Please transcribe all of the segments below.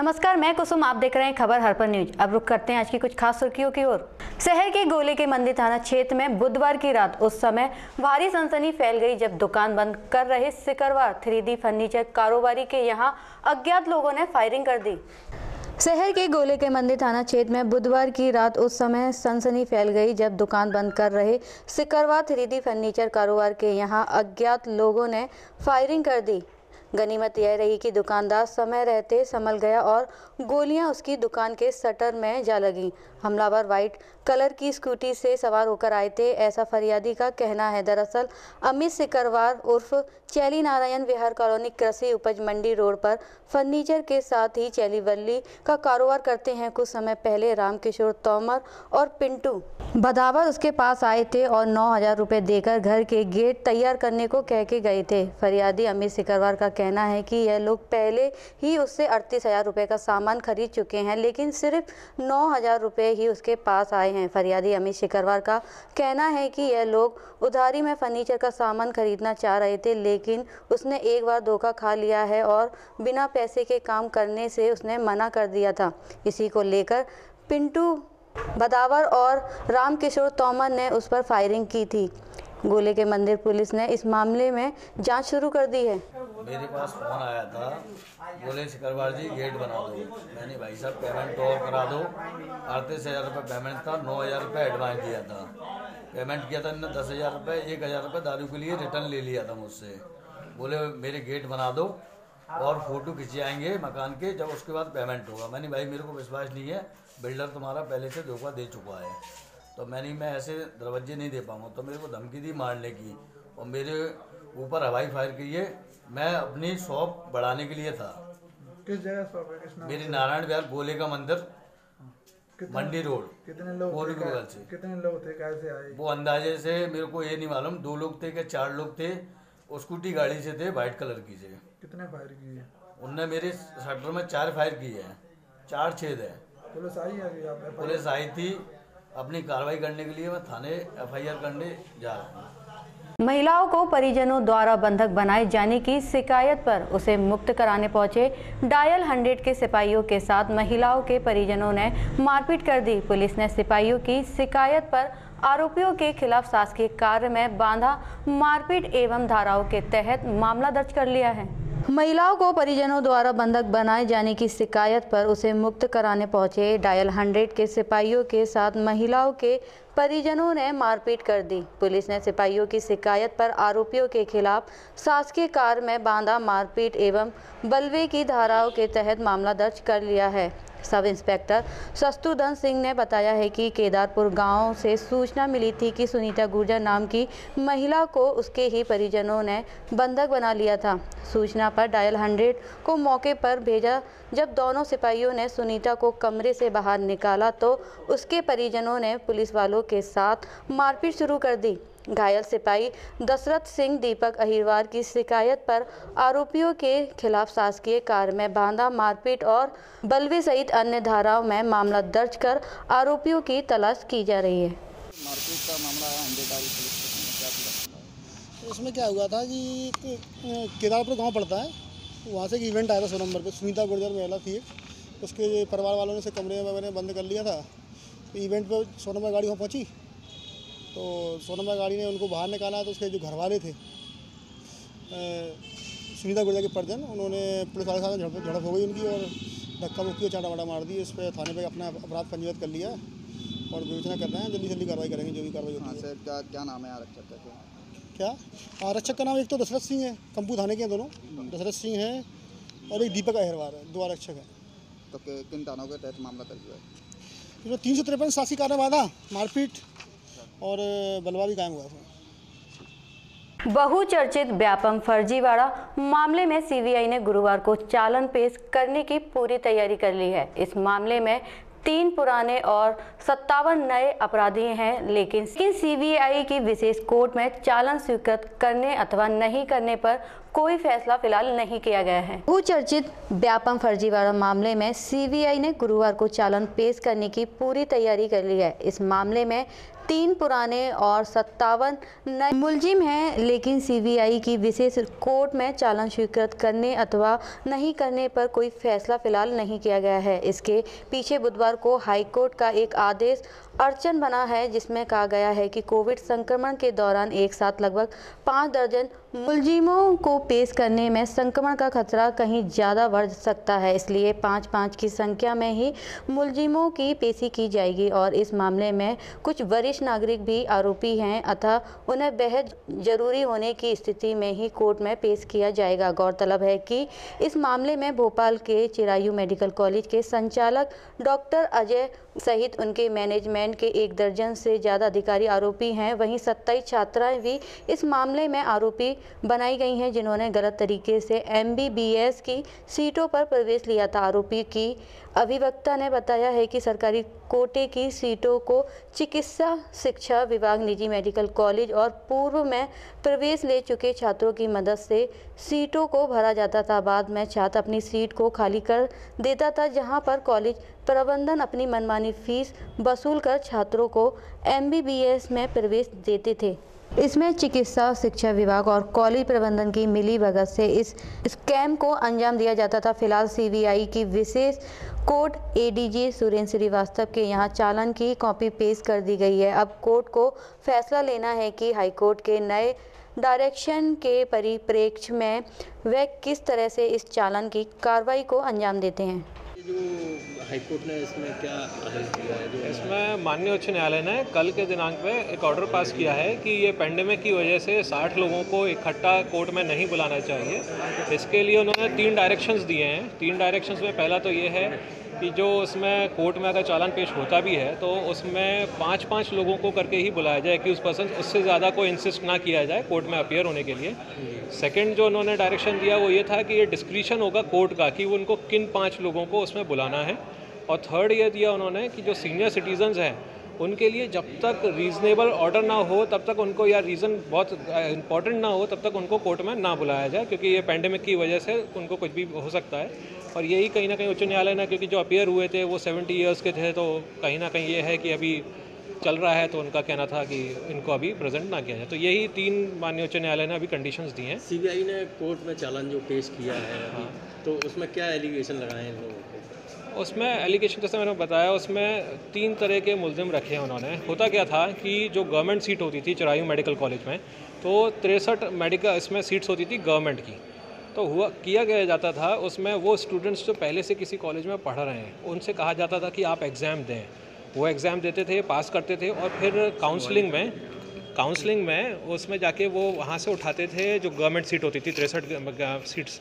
नमस्कार, मैं कुसुम, आप देख रहे हैं खबर हर्पल न्यूज। अब रुक करते हैं आज की कुछ खास सुर्खियों की ओर। शहर के गोले के मंदिर थाना क्षेत्र में बुधवार की रात उस समय भारी सनसनी फैल गई जब दुकान बंद कर रहे सिकरवार 3D फर्नीचर कारोबारी के यहां अज्ञात लोगों ने फायरिंग कर दी। शहर के गोले के मंदिर थाना क्षेत्र में बुधवार की रात उस समय सनसनी फैल गई जब दुकान बंद कर रहे सिकरवार 3D फर्नीचर कारोबार के यहां अज्ञात लोगों ने फायरिंग कर दी। गनीमत यह रही कि दुकानदार समय रहते संभल गया और गोलियां उसकी दुकान के शटर में जा लगीं। हमलावर व्हाइट कलर की स्कूटी से सवार होकर आए थे, ऐसा फरियादी का कहना है। दरअसल अमित सिकरवार उर्फ चैली नारायण विहार कॉलोनी कृषि उपज मंडी रोड पर फर्नीचर के साथ ही चैलीवल्ली का कारोबार करते हैं। कुछ समय पहले रामकिशोर तोमर और पिंटू बदावर उसके पास आए थे और 9,000 रुपये देकर घर के गेट तैयार करने को कह के गए थे। फरियादी अमित सिकरवार का कहना है कि यह लोग पहले ही उससे 38,000 रुपये का सामान खरीद चुके हैं, लेकिन सिर्फ 9,000 रुपये ही उसके पास आए हैं। फरियादी अमित सिकरवार का कहना है कि यह लोग उधारी में फर्नीचर का सामान खरीदना चाह रहे थे, लेकिन उसने एक बार धोखा खा लिया है और बिना पैसे के काम करने से उसने मना कर दिया था। इसी को लेकर पिंटू बदावर और रामकिशोर तोमर ने उस पर फायरिंग की थी। गोले के मंदिर पुलिस ने इस मामले में जांच शुरू कर दी है। मेरे पास फोन आया था, बोले सिकरवार जी गेट बना दो। मैंने भाई साहब पेमेंट और करा दो। 38,000 रुपये पेमेंट था, 9,000 रुपये एडवांस दिया था। पेमेंट किया था इन्होंने 10,000 रुपये, 1,000 रुपये दारू के लिए रिटर्न ले लिया था मुझसे। बोले मेरे गेट बना दो और फोटो खिंचाएंगे मकान के, जब उसके बाद पेमेंट होगा। मैंने भाई मेरे को विश्वास नहीं है, बिल्डर तुम्हारा पहले से धोखा दे चुका है, तो मैं ऐसे दरवाजे नहीं दे पाऊंगा। तो मेरे को धमकी दी मारने की और मेरे ऊपर हवाई फायर की है। मैं अपनी शॉप बढ़ाने के लिए था। किस जगह शॉप है? किस नाम? मेरी नारायण विहार गोले का मंदिर मंडी रोड। कितने लोग थे? कितने लोग थे? कैसे आए? वो अंदाजे से मेरे को ये नहीं मालूम, 2 लोग थे कि 4 लोग थे। स्कूटी गाड़ी से थे, वाइट कलर की से। कितने फायर किए? उनने मेरे शटर में 4 फायर किए हैं, 4 छेद है। पुलिस आई है अभी? आप पुलिस आई थी अपनी कार्रवाई करने के लिए। मैं थाने FIR करने जा रहा हूँ। महिलाओं को परिजनों द्वारा बंधक बनाए जाने की शिकायत पर उसे मुक्त कराने पहुंचे डायल 100 के सिपाहियों के साथ महिलाओं के परिजनों ने मारपीट कर दी। पुलिस ने सिपाहियों की शिकायत पर आरोपियों के खिलाफ शासकीय कार्य में बांधा मारपीट एवं धाराओं के तहत मामला दर्ज कर लिया है। महिलाओं को परिजनों द्वारा बंधक बनाए जाने की शिकायत पर उसे मुक्त कराने पहुंचे डायल 100 के सिपाहियों के साथ महिलाओं के परिजनों ने मारपीट कर दी। पुलिस ने सिपाहियों की शिकायत पर आरोपियों के खिलाफ शासकीय कार्य में बांधा मारपीट एवं बलवे की धाराओं के तहत मामला दर्ज कर लिया है। सब इंस्पेक्टर शत्रुघ्न सिंह ने बताया है कि केदारपुर गांव से सूचना मिली थी कि सुनीता गुर्जर नाम की महिला को उसके ही परिजनों ने बंधक बना लिया था। सूचना पर डायल 100 को मौके पर भेजा। जब दोनों सिपाहियों ने सुनीता को कमरे से बाहर निकाला तो उसके परिजनों ने पुलिस वालों के साथ मारपीट शुरू कर दी। घायल सिपाही दशरथ सिंह दीपक अहिरवार की शिकायत पर आरोपियों के खिलाफ शासकीय कार्य में बांधा मारपीट और बलवे सहित अन्य धाराओं में मामला दर्ज कर आरोपियों की तलाश की जा रही है। मारपीट का मामला है पुलिस स्टेशन। उसमें क्या हुआ था कि केदारपुर गांव पड़ता है, वहाँ से एक इवेंट आया था 100 नंबर पे। सुनीता गुर्जर महिला थी, उसके परिवार वालों ने से कमरे में बंद कर लिया था। तो इवेंट पर 100 नंबर गाड़ी वहाँ पहुँची तो 100 नंबर गाड़ी ने उनको बाहर निकाला। तो उसके जो घर वाले थे सुनीता गुर्जर के परिजन, उन्होंने पुलिस वाले के साथ झड़प हो गई उनकी और धक्का मुक्की चाटा वाटा मार दी। इस पर थाने पे अपना अपराध पंजीबद्ध कर लिया और विवेचना कर रहे हैं। जल्दी जल्दी कार्रवाई करेंगे, जो भी कार्रवाई होती है। क्या नाम है आरक्षक का? क्या आरक्षक का नाम? एक तो दशरथ सिंह है, कंपू थाने के हैं दोनों। दशरथ सिंह है और एक दीपक अहिरवार है, 2 आरक्षक हैं। तो किन थानों के तहत मामला दर्ज हुआ है? इसमें 353 शासकीय कार्य बाधा, मारपीट और बलवा भी कायम हुआ है। बहुचर्चित व्यापम फर्जीवाड़ा मामले में सीबीआई ने गुरुवार को चालान पेश करने की पूरी तैयारी कर ली है। इस मामले में 3 पुराने और 57 नए अपराधी हैं, लेकिन सीबीआई की विशेष कोर्ट में चालान स्वीकृत करने अथवा नहीं करने पर कोई फैसला फिलहाल नहीं किया गया है। बहुचर्चित व्यापम फर्जीवाड़ा मामले में सीबीआई ने गुरुवार को चालान पेश करने की पूरी तैयारी कर ली है। इस मामले में 3 पुराने और 57 नए मुलजिम हैं, लेकिन सीबीआई की विशेष कोर्ट में चालान स्वीकृत करने अथवा नहीं करने पर कोई फैसला फिलहाल नहीं किया गया है। इसके पीछे बुधवार को हाई कोर्ट का एक आदेश अड़चन बना है, जिसमें कहा गया है कि कोविड संक्रमण के दौरान एक साथ लगभग 5 दर्जन मुलजिमों को पेश करने में संक्रमण का खतरा कहीं ज़्यादा बढ़ सकता है। इसलिए 5-5 की संख्या में ही मुलजिमों की पेशी की जाएगी और इस मामले में कुछ वरिष्ठ नागरिक भी आरोपी हैं, अतः उन्हें बेहद जरूरी होने की स्थिति में ही कोर्ट में पेश किया जाएगा। गौरतलब है कि इस मामले में भोपाल के चिरायू मेडिकल कॉलेज के संचालक डॉक्टर अजय सहित उनके मैनेजमेंट के 1 दर्जन से ज़्यादा अधिकारी आरोपी हैं। वहीं 27 छात्राएं भी इस मामले में आरोपी बनाई गई हैं, जिन्होंने गलत तरीके से MBBS की सीटों पर प्रवेश लिया था। आरोपी की अभिवक्ता ने बताया है कि सरकारी कोटे की सीटों को चिकित्सा शिक्षा विभाग, निजी मेडिकल कॉलेज और पूर्व में प्रवेश ले चुके छात्रों की मदद से सीटों को भरा जाता था। बाद में छात्र अपनी सीट को खाली कर देता था, जहां पर कॉलेज प्रबंधन अपनी मनमानी फीस वसूल कर छात्रों को MBBS में प्रवेश देते थे। इसमें चिकित्सा शिक्षा विभाग और कॉलेज प्रबंधन की मिलीभगत से इस स्कैम को अंजाम दिया जाता था। फिलहाल सीबीआई की विशेष कोर्ट ADG सुरेंद्र श्रीवास्तव के यहाँ चालान की कॉपी पेश कर दी गई है। अब कोर्ट को फैसला लेना है कि हाईकोर्ट के नए डायरेक्शन के परिप्रेक्ष्य में वे किस तरह से इस चालान की कार्रवाई को अंजाम देते हैं। जो हाईकोर्ट ने इसमें क्या आदेश दिया है? जो इसमें माननीय उच्च न्यायालय ने कल के दिनांक पे एक ऑर्डर पास किया है कि ये पेंडेमिक की वजह से 60 लोगों को इकट्ठा कोर्ट में नहीं बुलाना चाहिए। इसके लिए उन्होंने 3 डायरेक्शंस दिए हैं। 3 डायरेक्शंस में पहला तो ये है कि जो उसमें कोर्ट में अगर चालान पेश होता भी है तो उसमें 5-5 लोगों को करके ही बुलाया जाए कि उस पर्सन, उससे ज़्यादा को इंसिस्ट ना किया जाए कोर्ट में अपीयर होने के लिए। सेकंड जो उन्होंने डायरेक्शन दिया वो ये था कि ये डिस्क्रिशन होगा कोर्ट का कि उनको किन 5 लोगों को उसमें बुलाना है। और थर्ड ये दिया उन्होंने कि जो सीनियर सिटीजन्स हैं उनके लिए जब तक रीज़नेबल ऑर्डर ना हो तब तक उनको, या रीज़न बहुत इंपॉर्टेंट ना हो तब तक उनको कोर्ट में ना बुलाया जाए, क्योंकि ये पेंडेमिक की वजह से उनको कुछ भी हो सकता है। और यही कहीं ना कहीं उच्च न्यायालय ने, क्योंकि जो अपीयर हुए थे वो 70 ईयर्स के थे, तो कहीं ना कहीं ये है कि अभी चल रहा है, तो उनका कहना था कि इनको अभी प्रेजेंट ना किया जाए। तो यही 3 माननीय उच्च न्यायालय ने अभी कंडीशंस दी हैं। सीबीआई ने कोर्ट में चालान जो पेश किया है, हाँ, तो उसमें क्या एलिगेशन लगाए हैं इन लोगों को? उसमें एलिगेशन जैसे मैंने बताया, उसमें 3 तरह के मुलजिम रखे हैं उन्होंने। होता क्या था कि जो गवर्नमेंट सीट होती थी चिरायू मेडिकल कॉलेज में, तो 63 मेडिकल इसमें सीट्स होती थी गवर्नमेंट की। तो हुआ किया गया जाता था उसमें, वो स्टूडेंट्स जो पहले से किसी कॉलेज में पढ़ रहे हैं उनसे कहा जाता था कि आप एग्ज़ाम दें। वो एग्ज़ाम देते थे, पास करते थे, और फिर काउंसलिंग में उसमें जाके वो वहाँ से उठाते थे जो गवर्नमेंट सीट होती थी 63 सीट्स।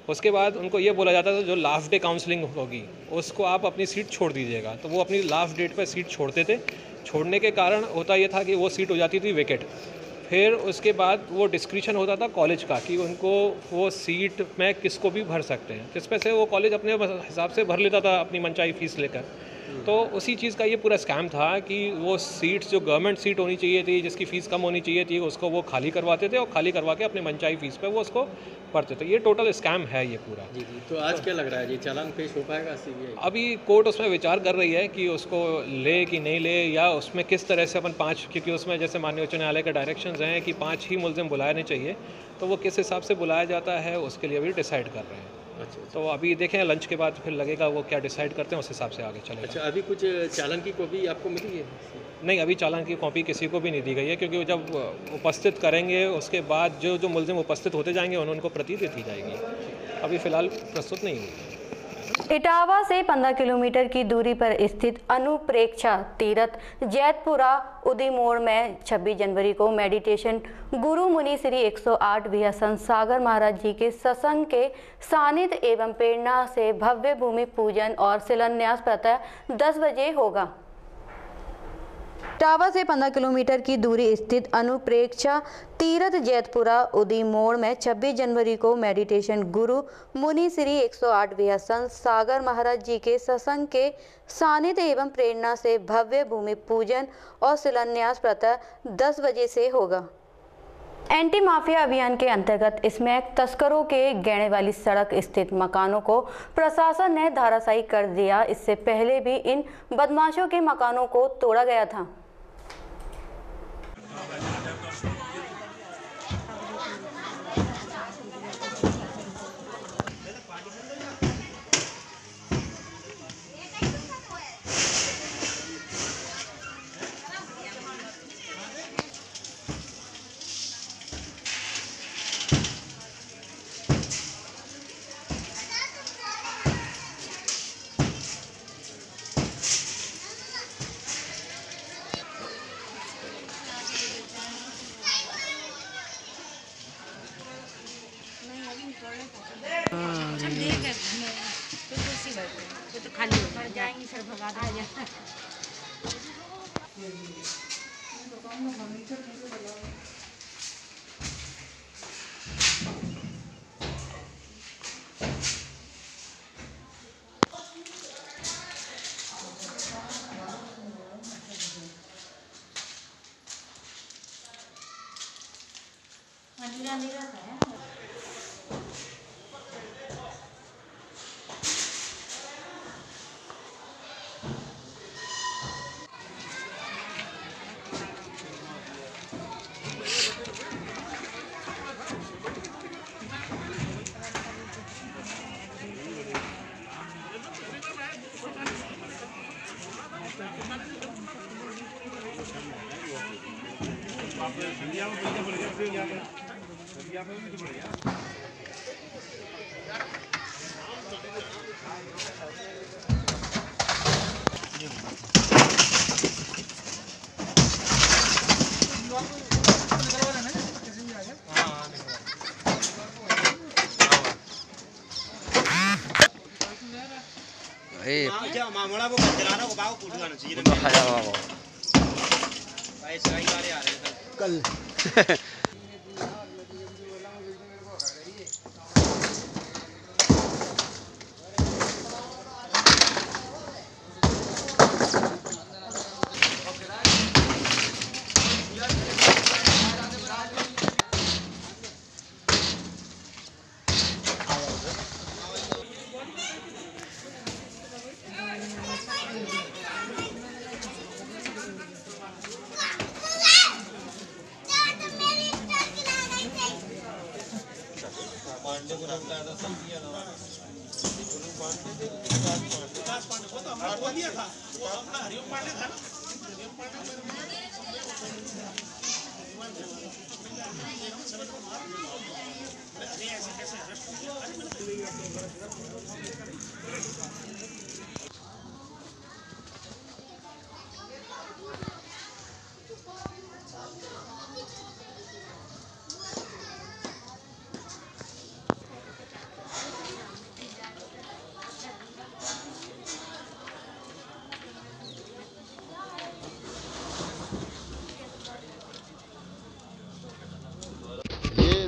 उसके बाद उनको ये बोला जाता था जो लास्ट डे काउंसलिंग होगी उसको आप अपनी सीट छोड़ दीजिएगा। तो वो अपनी लास्ट डेट पर सीट छोड़ते थे। छोड़ने के कारण होता ये था कि वो सीट हो जाती थी वेकेट। फिर उसके बाद वो डिस्क्रिशन होता था कॉलेज का कि उनको वो सीट में किसको भी भर सकते हैं, जिसमें से वो कॉलेज अपने हिसाब से भर लेता था अपनी मनचाही फीस लेकर। तो उसी चीज़ का ये पूरा स्कैम था कि वो सीट्स जो गवर्नमेंट सीट होनी चाहिए थी, जिसकी फ़ीस कम होनी चाहिए थी, उसको वो खाली करवाते थे और खाली करवा के अपने मनचाही फीस पे वो उसको भरते थे। ये टोटल स्कैम है ये पूरा। जी। तो आज क्या लग रहा है जी, चालान पेश हो पाएगा सीबीआई? अभी कोर्ट उसमें विचार कर रही है कि उसको ले कि नहीं ले, या उसमें किस तरह से अपन 5, क्योंकि उसमें जैसे माननीय उच्च न्यायालय के डायरेक्शंस हैं कि 5 ही मुलजिम बुलाने चाहिए, तो वो किस हिसाब से बुलाया जाता है उसके लिए अभी डिसाइड कर रहे हैं। अच्छा। तो अभी देखें लंच के बाद फिर लगेगा वो क्या डिसाइड करते हैं, उस हिसाब से आगे चलेगा। अच्छा, अभी कुछ चालान की कॉपी आपको मिली है? नहीं, अभी चालान की कॉपी किसी को भी नहीं दी गई है, क्योंकि जब उपस्थित करेंगे उसके बाद जो मुलजिम उपस्थित होते जाएंगे उनको प्रति दी जाएगी। अभी फ़िलहाल प्रस्तुत नहीं हुई। इटावा से 15 किलोमीटर की दूरी पर स्थित अनुप्रेक्षा तीर्थ जैतपुरा उदी मोड़ में 26 जनवरी को मेडिटेशन गुरु मुनि श्री 108 भैया संत सागर महाराज जी के सत्संग के सानिध्य एवं प्रेरणा से भव्य भूमि पूजन और शिलान्यास प्रातः 10 बजे होगा। इटावा से 15 किलोमीटर की दूरी स्थित अनुप्रेक्षा तीर्थ जैतपुरा उदी मोड़ में 26 जनवरी को मेडिटेशन गुरु मुनि श्री 108 भैया संत सागर महाराज जी के सत्संग के सानिध्य एवं प्रेरणा से भव्य भूमि पूजन और शिलान्यास प्रातः 10 बजे से होगा। एंटी माफिया अभियान के अंतर्गत स्मैक तस्करों के गहने वाली सड़क स्थित मकानों को प्रशासन ने धराशायी कर दिया। इससे पहले भी इन बदमाशों के मकानों को तोड़ा गया था। तो खाली हो जाएंगे सर भगा देंगे। मामला को चलाना को बाग पूछ गाना चाहिए भाई सही बारे आ रहे हैं कल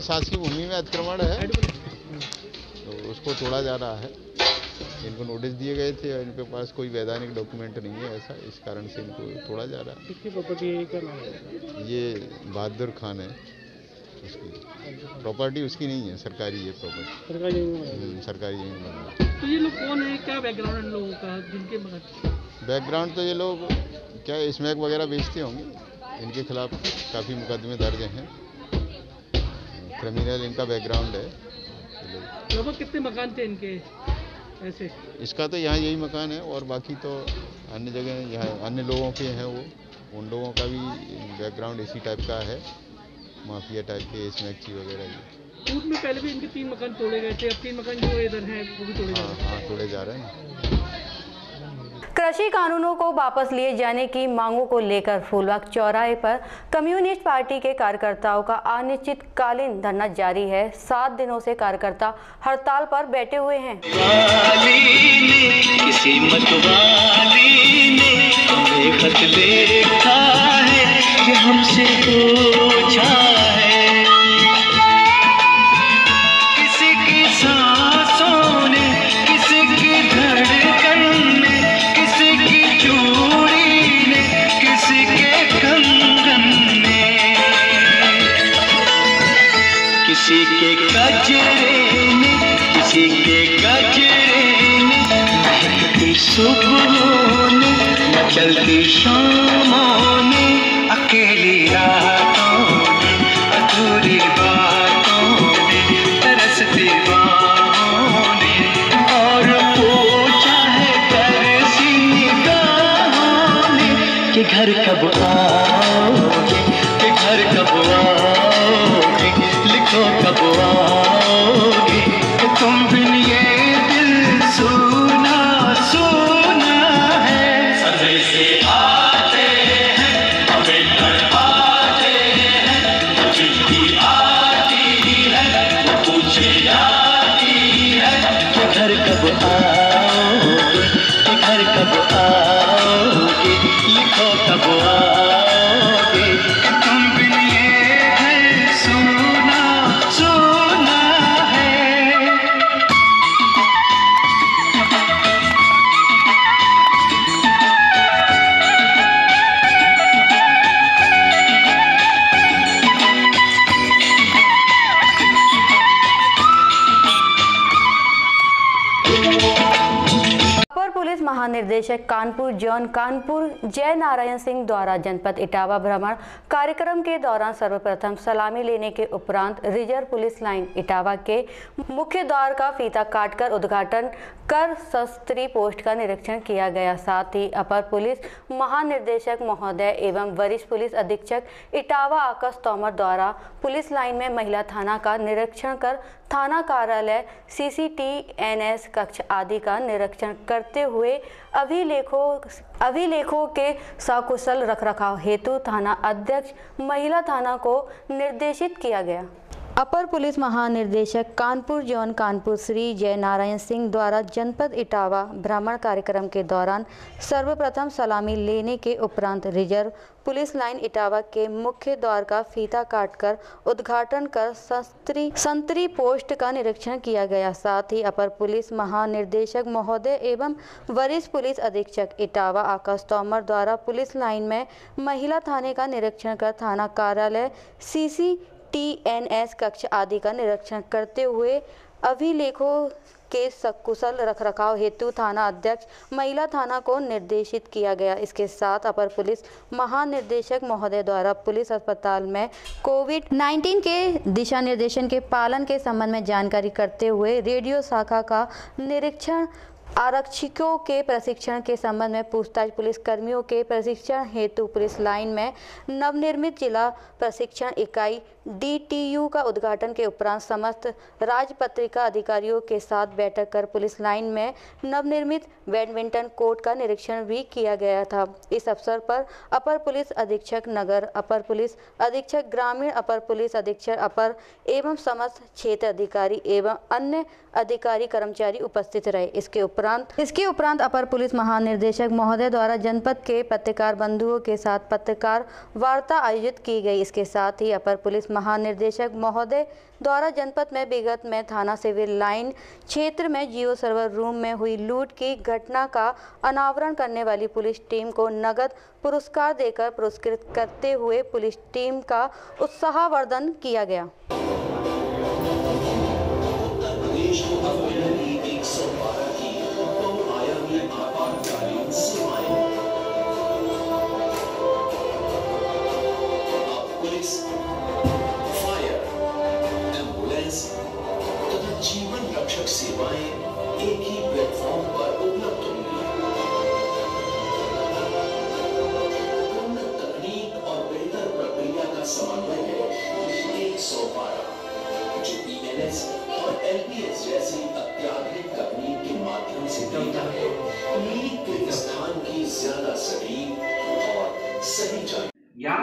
शासकीय भूमि में अतिक्रमण है तो उसको तोड़ा जा रहा है। इनको नोटिस दिए गए थे और इनके पास कोई वैधानिक डॉक्यूमेंट नहीं है ऐसा, इस कारण से इनको तोड़ा जा रहा है। किसकी प्रॉपर्टी का नाम है? ये बहादुर खान है, उसकी प्रॉपर्टी उसकी नहीं है, सरकारी है प्रॉपर्टी, सरकारी जमीन बना। तो ये लोग कौन है, क्या बैकग्राउंड है लोगों का जिनके बैकग्राउंड? तो ये लोग क्या स्मैक वगैरह बेचते होंगे, इनके खिलाफ काफ़ी मुकदमे दर्ज हैं, क्रिमिनल इनका बैकग्राउंड है। लगभग कितने मकान थे इनके ऐसे? इसका तो यहाँ यही मकान है और बाकी तो अन्य जगह यहाँ अन्य लोगों के हैं, वो उन लोगों का भी बैकग्राउंड इसी टाइप का है, माफिया टाइप के स्मैकची वगैरह। ये कूट में पहले भी इनके 3 मकान तोड़े गए थे, अब 3 मकान जो इधर हैं वो भी तोड़े जा रहे हैं। हाँ तोड़े जा रहे हैं। कृषि कानूनों को वापस लिए जाने की मांगों को लेकर फूलबाग चौराहे पर कम्युनिस्ट पार्टी के कार्यकर्ताओं का अनिश्चितकालीन धरना जारी है। 7 दिनों से कार्यकर्ता हड़ताल पर बैठे हुए हैं। किसी मतवाली ने हमें खत लिखा है कि हमसे पूछा है, किसी की सांसों ने, किसी की धड़कन ने, किसी की चूड़ी ने, किसी के कंगन ने, किसी के गजरे ने, किसी के गजरे ने, महकती सुबहों ने, मचलती शामों ने, अकेली रातों ने, अधूरी बातों घर कब आओगे, कि घर कब आओगे, लिखो कब आओगे, कि तुम बिन ये दिल सुना सुना है। सजे से आते हैं हमें तड़पाते हैं, चिट्ठी आती है वो पूछे जाती है कि घर कब आओगे, कि घर कब आओगे, लिखो कब आओगे, कि तुम बिन ये घर सुना सुना है। अपर पुलिस महानिदेशक कानपुर जोन कानपुर जय नारायण सिंह द्वारा जनपद इटावा भ्रमण कार्यक्रम के दौरान सर्वप्रथम सलामी लेने के उपरांत रिजर्व पुलिस लाइन इटावा के मुख्य द्वार का फीता काटकर उद्घाटन कर शस्त्री पोस्ट का निरीक्षण किया गया। साथ ही अपर पुलिस महानिदेशक महोदय एवं वरिष्ठ पुलिस अधीक्षक इटावा आकाश तोमर द्वारा पुलिस लाइन में महिला थाना का निरीक्षण कर थाना कार्यालय CCTNS कक्ष आदि का निरीक्षण करते हुए अभिलेखों के सकुशल रखरखाव हेतु थाना अध्यक्ष महिला थाना को निर्देशित किया गया। अपर पुलिस महानिदेशक कानपुर जोन कानपुर श्री जय नारायण सिंह द्वारा जनपद इटावा भ्रमण कार्यक्रम के दौरान सर्वप्रथम सलामी लेने के उपरांत रिजर्व पुलिस लाइन इटावा के मुख्य द्वार का फीता काटकर उद्घाटन कर संतरी पोस्ट का निरीक्षण किया गया। साथ ही अपर पुलिस महानिदेशक महोदय एवं वरिष्ठ पुलिस अधीक्षक इटावा आकाश तोमर द्वारा पुलिस लाइन में महिला थाने का निरीक्षण कर थाना कार्यालय CCTNS कक्ष आदि का निरीक्षण करते हुए अभिलेखों के सकुशल रखरखाव हेतु थाना अध्यक्ष महिला थाना को निर्देशित किया गया। इसके साथ अपर पुलिस महानिदेशक महोदय द्वारा पुलिस अस्पताल में कोविड-19 के दिशा निर्देशन के पालन के संबंध में जानकारी करते हुए रेडियो शाखा का निरीक्षण, आरक्षकों के प्रशिक्षण के संबंध में पूछताछ, पुलिस कर्मियों के प्रशिक्षण हेतु पुलिस लाइन में नवनिर्मित जिला प्रशिक्षण इकाई DTU का उद्घाटन के उपरांत समस्त राजपत्रिका अधिकारियों के साथ बैठक कर पुलिस लाइन में नवनिर्मित बैडमिंटन कोर्ट का निरीक्षण भी किया गया था। इस अवसर पर अपर पुलिस अधीक्षक नगर, अपर पुलिस अधीक्षक ग्रामीण, अपर पुलिस अधीक्षक अपर एवं समस्त क्षेत्र अधिकारी एवं अन्य अधिकारी कर्मचारी उपस्थित रहे। इसके उपरांत अपर पुलिस महानिदेशक महोदय द्वारा जनपद के पत्रकार बंधुओं के साथ पत्रकार वार्ता आयोजित की गई। इसके साथ ही अपर पुलिस महानिदेशक महोदय द्वारा जनपद में विगत में थाना सिविल लाइन क्षेत्र में जियो सर्वर रूम में हुई लूट की घटना का अनावरण करने वाली पुलिस टीम को नगद पुरस्कार देकर पुरस्कृत करते हुए पुलिस टीम का उत्साहवर्धन किया गया। जीवन रक्षक सेवाएं एक ही प्लेटफॉर्म पर उपलब्ध होंगी। उन्नत तकनीक और बेहतर प्रक्रिया का समन्वय है 112, जो ENS और LPS जैसी अत्याधुनिक तकनीक के माध्यम से देता है लीक के स्थान की ज्यादा सटीक और सही जानकारी, या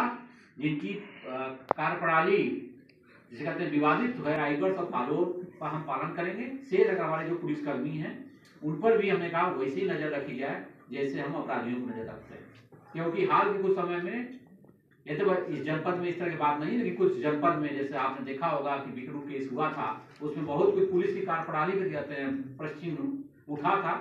जिनकी कार्यप्रणाली जिसे कहते हैं विवादित है, रायगढ़ और पालोर का हम पालन करेंगे। शेष अगर हमारे जो पुलिसकर्मी हैं उन पर भी हमने कहा वैसे ही नजर रखी जाए जैसे हम अपराधियों को नजर रखते हैं, क्योंकि हाल के कुछ समय में ये तो इस जनपद में इस तरह की बात नहीं, लेकिन कुछ जनपद में जैसे आपने देखा होगा कि बिकरू केस हुआ था, उसमें बहुत कुछ पुलिस की कार्यप्रणाली पे कहते हैं प्रश्न उठा था।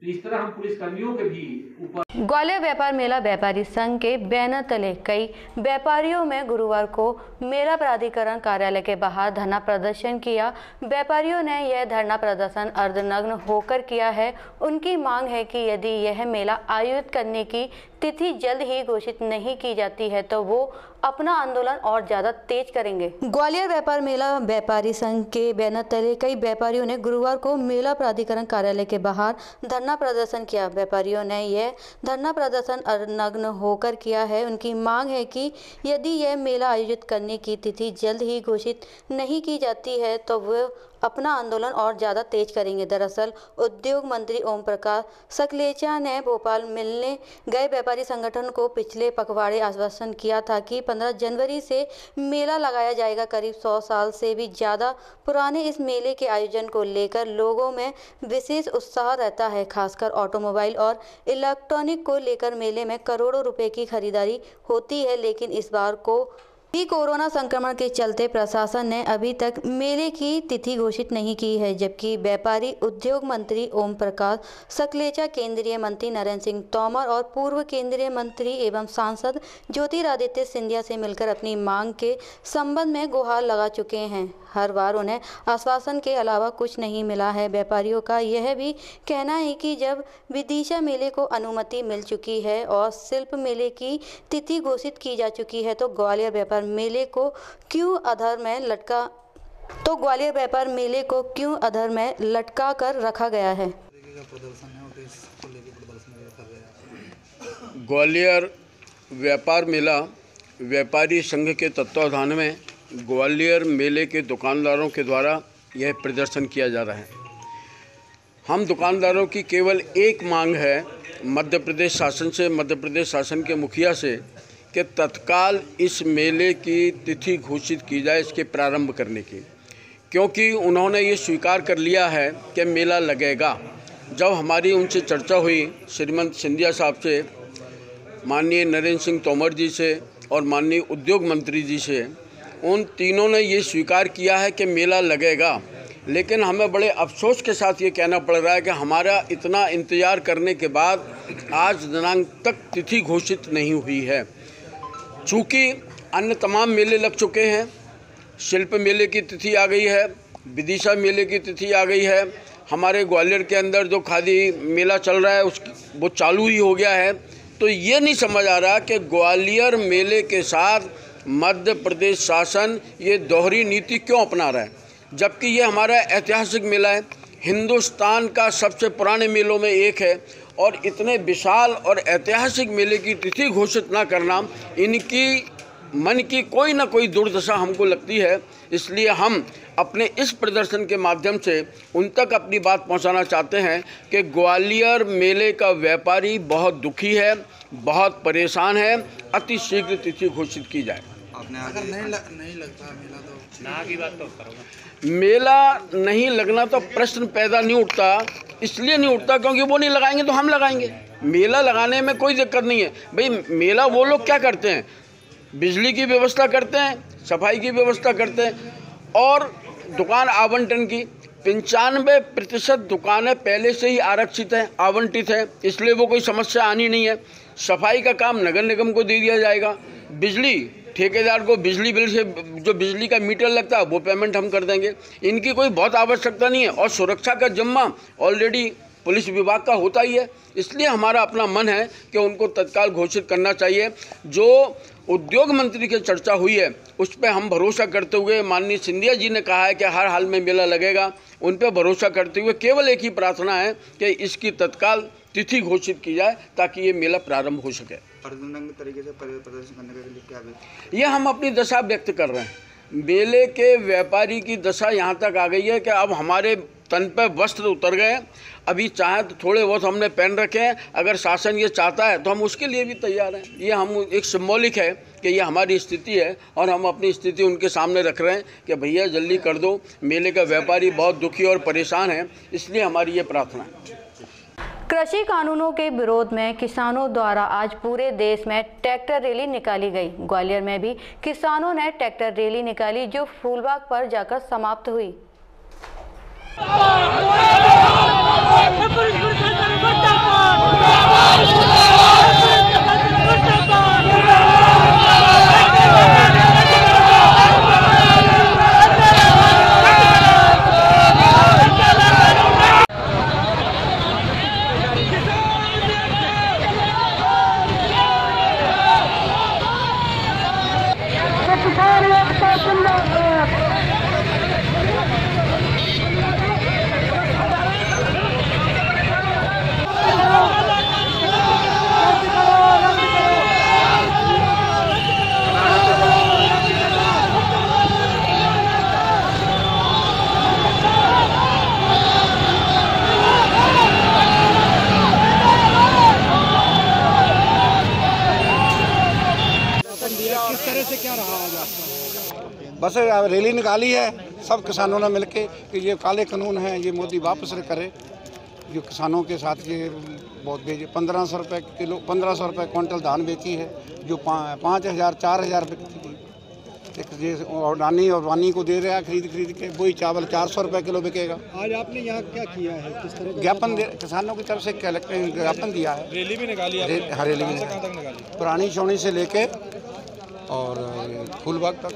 तो इस तरह हम पुलिसकर्मियों के भी ऊपर। ग्वालियर व्यापार मेला व्यापारी संघ के बैनर तले कई व्यापारियों में गुरुवार को मेला प्राधिकरण कार्यालय के बाहर धरना प्रदर्शन किया। व्यापारियों ने यह धरना प्रदर्शन अर्धनग्न होकर किया है। उनकी मांग है कि यदि यह मेला आयोजित करने की तिथि जल्द ही घोषित नहीं की जाती है तो वो अपना आंदोलन और ज्यादा तेज करेंगे। ग्वालियर व्यापार मेला व्यापारी संघ के बैनर तले कई व्यापारियों ने गुरुवार को मेला प्राधिकरण कार्यालय के बाहर धरना प्रदर्शन किया। व्यापारियों ने यह धरना प्रदर्शन नग्न होकर किया है। उनकी मांग है कि यदि यह मेला आयोजित करने की तिथि जल्द ही घोषित नहीं की जाती है तो वो अपना आंदोलन और ज़्यादा तेज करेंगे। दरअसल उद्योग मंत्री ओम प्रकाश सकलेचा ने भोपाल मिलने गए व्यापारी संगठन को पिछले पखवाड़े आश्वासन किया था कि 15 जनवरी से मेला लगाया जाएगा। करीब 100 साल से भी ज़्यादा पुराने इस मेले के आयोजन को लेकर लोगों में विशेष उत्साह रहता है। खासकर ऑटोमोबाइल और इलेक्ट्रॉनिक को लेकर मेले में करोड़ों रुपए की खरीदारी होती है, लेकिन इस बार को भी कोरोना संक्रमण के चलते प्रशासन ने अभी तक मेले की तिथि घोषित नहीं की है। जबकि व्यापारी उद्योग मंत्री ओम प्रकाश सकलेचा, केंद्रीय मंत्री नरेंद्र सिंह तोमर और पूर्व केंद्रीय मंत्री एवं सांसद ज्योतिरादित्य सिंधिया से मिलकर अपनी मांग के संबंध में गुहार लगा चुके हैं। हर बार उन्हें आश्वासन के अलावा कुछ नहीं मिला है। व्यापारियों का यह भी कहना है कि जब विदिशा मेले को अनुमति मिल चुकी है और शिल्प मेले की तिथि घोषित की जा चुकी है तो ग्वालियर व्यापार मेले को क्यों अधर में लटका कर रखा गया है। ग्वालियर व्यापार मेला व्यापारी संघ के तत्वावधान में ग्वालियर मेले के दुकानदारों के द्वारा यह प्रदर्शन किया जा रहा है। हम दुकानदारों की केवल एक मांग है मध्य प्रदेश शासन से, मध्य प्रदेश शासन के मुखिया से, कि तत्काल इस मेले की तिथि घोषित की जाए इसके प्रारंभ करने की, क्योंकि उन्होंने ये स्वीकार कर लिया है कि मेला लगेगा। जब हमारी उनसे चर्चा हुई श्रीमंत सिंधिया साहब से, माननीय नरेंद्र सिंह तोमर जी से और माननीय उद्योग मंत्री जी से, उन तीनों ने ये स्वीकार किया है कि मेला लगेगा। लेकिन हमें बड़े अफसोस के साथ ये कहना पड़ रहा है कि हमारा इतना इंतज़ार करने के बाद आज दिनांक तक तिथि घोषित नहीं हुई है। चूँकि अन्य तमाम मेले लग चुके हैं, शिल्प मेले की तिथि आ गई है, विदिशा मेले की तिथि आ गई है, हमारे ग्वालियर के अंदर जो खादी मेला चल रहा है वो चालू ही हो गया है। तो ये नहीं समझ आ रहा कि ग्वालियर मेले के साथ मध्य प्रदेश शासन ये दोहरी नीति क्यों अपना रहा है, जबकि ये हमारा ऐतिहासिक मेला है, हिंदुस्तान का सबसे पुराने मेलों में एक है। और इतने विशाल और ऐतिहासिक मेले की तिथि घोषित ना करना इनकी मन की कोई ना कोई दुर्दशा हमको लगती है। इसलिए हम अपने इस प्रदर्शन के माध्यम से उन तक अपनी बात पहुंचाना चाहते हैं कि ग्वालियर मेले का व्यापारी बहुत दुखी है, बहुत परेशान है, अति शीघ्र तिथि घोषित की जाए। अगर नहीं लगता मेला तो ना की बात तो करोगे। मेला नहीं लगना तो प्रश्न पैदा नहीं उठता, इसलिए नहीं उठता क्योंकि वो नहीं लगाएंगे तो हम लगाएंगे। मेला लगाने में कोई दिक्कत नहीं है भाई। मेला वो लोग क्या करते हैं, बिजली की व्यवस्था करते हैं, सफाई की व्यवस्था करते हैं और दुकान आवंटन की 95% दुकानें पहले से ही आरक्षित हैं, आवंटित हैं, इसलिए वो कोई समस्या आनी नहीं है। सफाई का काम नगर निगम को दे दिया जाएगा, बिजली ठेकेदार को बिजली बिल से जो बिजली का मीटर लगता है वो पेमेंट हम कर देंगे। इनकी कोई बहुत आवश्यकता नहीं है और सुरक्षा का जिम्मा ऑलरेडी पुलिस विभाग का होता ही है। इसलिए हमारा अपना मन है कि उनको तत्काल घोषित करना चाहिए। जो उद्योग मंत्री की चर्चा हुई है उस पर हम भरोसा करते हुए, माननीय सिंधिया जी ने कहा है कि हर हाल में मेला लगेगा, उन पर भरोसा करते हुए केवल एक ही प्रार्थना है कि इसकी तत्काल तिथि घोषित की जाए ताकि ये मेला प्रारंभ हो सके। तरीके से प्रदर्शन करने के लिए क्या ये हम अपनी दशा व्यक्त कर रहे हैं। मेले के व्यापारी की दशा यहाँ तक आ गई है कि अब हमारे तन पर वस्त्र उतर गए। अभी चाहे तो थोड़े बहुत हमने पहन रखे हैं, अगर शासन ये चाहता है तो हम उसके लिए भी तैयार हैं। ये हम एक सिम्बॉलिक है कि ये हमारी स्थिति है और हम अपनी स्थिति उनके सामने रख रहे हैं कि भैया जल्दी कर दो। मेले का व्यापारी बहुत दुखी और परेशान है, इसलिए हमारी ये प्रार्थना है। कृषि कानूनों के विरोध में किसानों द्वारा आज पूरे देश में ट्रैक्टर रैली निकाली गई। ग्वालियर में भी किसानों ने ट्रैक्टर रैली निकाली जो फूलबाग पर जाकर समाप्त हुई। बस रैली निकाली है सब किसानों ने मिलके कि ये काले कानून हैं, ये मोदी वापस करे। जो किसानों के साथ ये बहुत बेचे 1500 रुपये किलो, 1500 रुपये क्विंटल धान बेची है, जो 5000 4000 बिकती थी। ये अडानी और वानी को दे रहा है खरीद के, वही चावल 400 रुपये किलो बिकेगा। आज आपने यहाँ क्या किया है, किस तरह का ज्ञापन किसानों की तरफ से ज्ञापन दिया है। रैली भी निकाली रैली भी कहाँ तक निकाली? पुरानी चौनी से लेके और फूलबाग तक।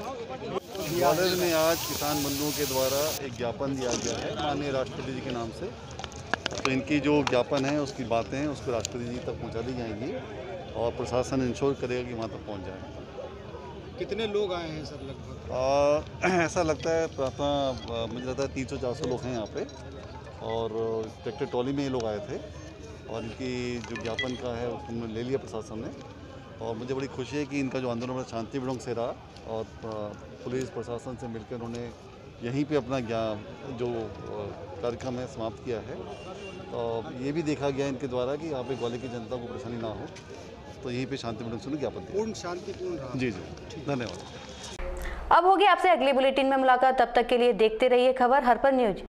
ग्वालियर में आज किसान बंधुओं के द्वारा एक ज्ञापन दिया गया है माननीय राष्ट्रपति जी के नाम से। तो इनकी जो ज्ञापन है उसकी बातें हैं उसको राष्ट्रपति जी तक पहुंचा दी जाएंगी और प्रशासन इंश्योर करेगा कि वहां तक पहुंच जाए। कितने लोग आए हैं सर लगभग? ऐसा लगता है मुझे लगता है 300-400 लोग हैं यहाँ पे और ट्रैक्टर ट्रॉली में ये लोग आए थे और इनकी जो ज्ञापन का है उसको ले लिया प्रशासन ने। और मुझे बड़ी खुशी है कि इनका जो आंदोलन बड़ा शांतिपूर्ण से रहा और पुलिस प्रशासन से मिलकर उन्होंने यहीं पे अपना जो कार्यक्रम है समाप्त किया है। तो ये भी देखा गया इनके द्वारा कि यहाँ पे ग्वालियर की जनता को परेशानी ना हो, तो यहीं पे शांतिपूर्ण से ज्ञापन दिया। पूर्ण शांतिपूर्ण रहा। जी जी, धन्यवाद। अब होगी आपसे अगली बुलेटिन में मुलाकात, तब तक के लिए देखते रहिए खबर हर पल न्यूज।